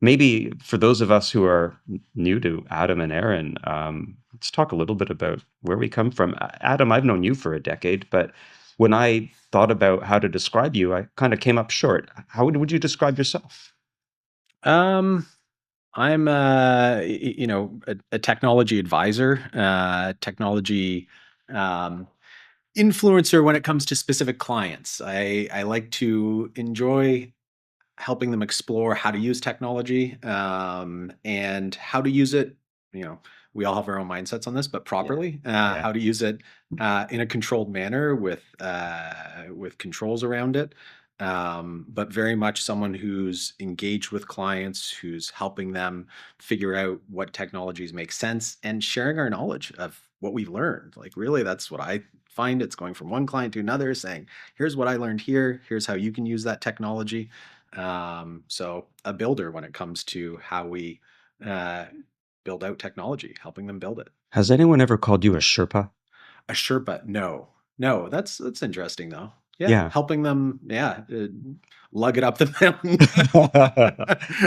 maybe for those of us who are new to Adam and Aaron, let's talk a little bit about where we come from. Adam, I've known you for a decade, but when I thought about how to describe you, I kind of came up short. How would you describe yourself? Um, I'm a technology advisor, technology um, influencer when it comes to specific clients. I like to enjoy helping them explore how to use technology and how to use it. You know, we all have our own mindsets on this, but Yeah. properly, Yeah. how to use it in a controlled manner with controls around it. But very much someone who's engaged with clients, who's helping them figure out what technologies make sense and sharing our knowledge of what we've learned. Like, really, that's what I find. It's going from one client to another, saying, here's what I learned here, here's how you can use that technology. So a builder when it comes to how we uh, build out technology, helping them build it. Has anyone ever called you a Sherpa? A Sherpa, no, no, that's interesting though. Yeah, Yeah. helping them, yeah, lug it up the mountain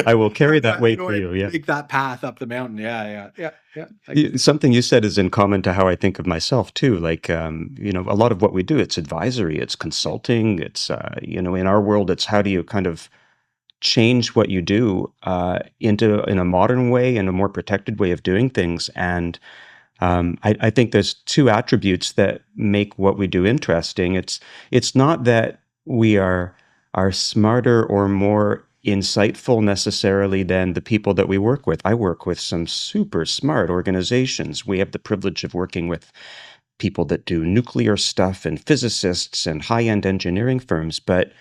I will carry that in weight for order you. to Yeah. make that path up the mountain. Yeah, yeah, yeah, yeah. I can see. Something you said is in common to how I think of myself too. Like, a lot of what we do, it's advisory, it's Yeah. consulting, it's, in our world, it's how do you kind of change what you do in a modern way and a more protected way of doing things. And I think there's two attributes that make what we do interesting. It's not that we are smarter or more insightful necessarily than the people that we work with. I work with some super smart organizations. We have the privilege of working with people that do nuclear stuff and physicists and high-end engineering firms. But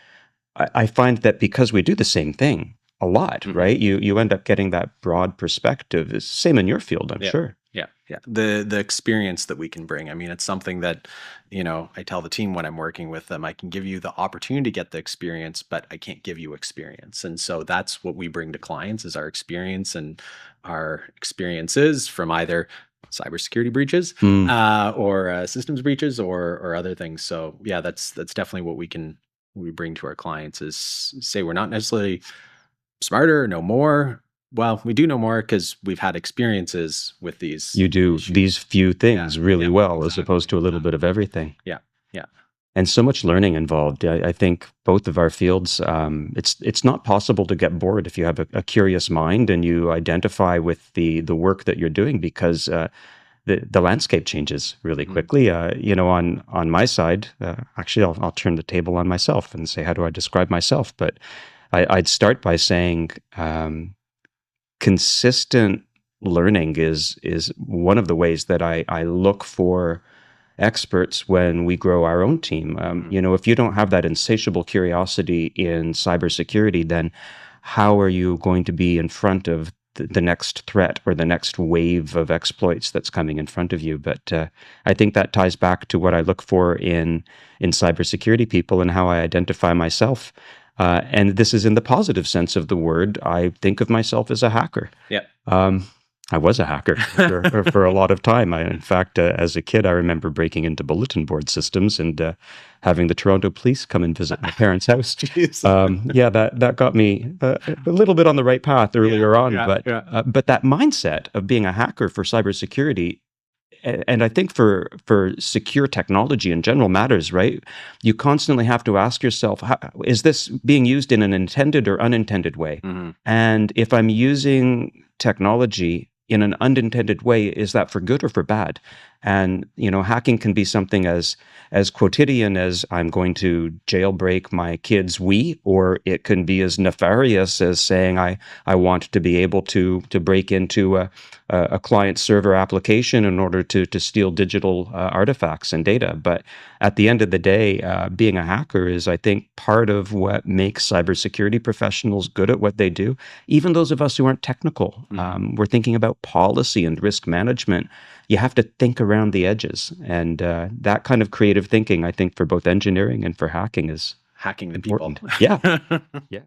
I find that because we do the same thing a lot, Mhm. right? You end up getting that broad perspective. It's same in your field, I'm Yeah. sure. Yeah. Yeah. The experience that we can bring. I mean, it's something that, I tell the team when I'm working with them, I can give you the opportunity to get the experience, but I can't give you experience. And so that's what we bring to clients is our experience and our experiences from either cybersecurity breaches Mm. or systems breaches or other things. So yeah, that's definitely what we bring to our clients is say we're not necessarily smarter, know more. Well, we do know more because we've had experiences with these You do issues. these few Yeah, things really yeah, well as exactly, opposed to a little bit exactly. of everything. Yeah, yeah. And so much learning involved. I think both of our fields, it's not possible to get bored if you have a curious mind and you identify with the work that you're doing because the landscape changes really Mhm. quickly. On my side, actually, I'll turn the table on myself and say, how do I describe myself? But I'd start by saying consistent learning is one of the ways that I look for experts when we grow our own team. Mhm. If you don't have that insatiable curiosity in cybersecurity, then how are you going to be in front of the next threat or the next wave of exploits that's coming in front of you? But I think that ties back to what I look for in cybersecurity people and how I identify myself. And this is in the positive sense of the word. I think of myself as a hacker. Yeah. Um, I was a hacker for a lot of time. In fact, as a kid, I remember breaking into bulletin board systems and having the Toronto police come and visit my parents' house. Jeez. Yeah, that got me a little bit on the right path Yeah, earlier on. yeah, But yeah. that mindset of being a hacker for cybersecurity, and I think for secure technology in general matters, right? You constantly have to ask yourself, is this being used in an intended or unintended way? Mhm. And if I'm using technology in an unintended way, is that for good or for bad? And hacking can be something as quotidian as I'm going to jailbreak my kid's Wii, or it can be as nefarious as saying I want to be able to break into a client server application in order to steal digital artifacts and data. But at the end of the day, being a hacker is, I think, part of what makes cybersecurity professionals good at what they do. Even those of us who aren't technical, Mhm. we're thinking about policy and risk management. You have to think around the edges. And that kind of creative thinking, I think, for both engineering and for hacking is Hacking the people. important. Yeah. Yeah.